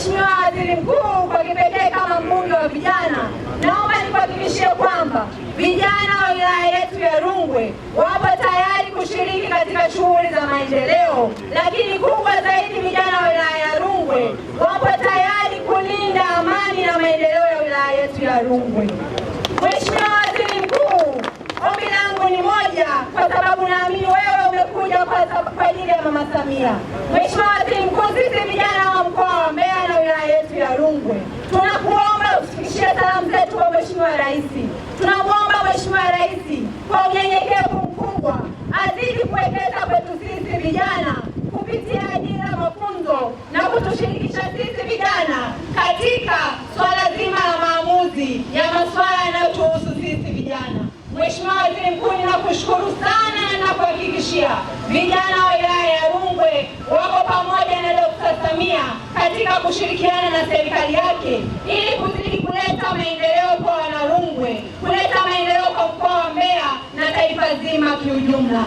Mheshimiwa Waziri Mkuu, kwa kipekee kama mbunge wa vijana, naomba nikuhakikishie kwamba vijana wa wilaya yetu ya Rungwe wapo tayari kushiriki katika shughuli za maendeleo, lakini kubwa zaidi, vijana wa wilaya ya Rungwe wapo tayari kulinda amani na maendeleo ya wilaya yetu ya Rungwe. Mheshimiwa Waziri Mkuu, ombi langu ni moja, kwa sababu naamini wewe umekuja kwa ajili ya Mama Samia. Mheshimiwa Waziri Mkuu, sisi vijana wa mkoa wa Mbeya na wilaya yetu ya Rungwe tunakuomba usifikishie salamu zetu kwa Mheshimiwa Rais. Tunamwomba Mheshimiwa Rais kwa unyenyekevu mkubwa azidi kuwekeza kwetu sisi vijana kupitia ajira, mafunzo na kutushirikisha sisi vijana katika swala zima la maamuzi ya masuala yanayotuhusu sisi vijana. Mheshimiwa Waziri Mkuu, ninakushukuru sana na ninakuhakikishia vijana wa wilaya ya Rungwe wako pamoja na Dkt. Samia katika kushirikiana na serikali yake ili kuzidi kuleta maendeleo kwa wana Rungwe, kuleta maendeleo kwa mkoa wa Mbeya na taifa zima kiujumla.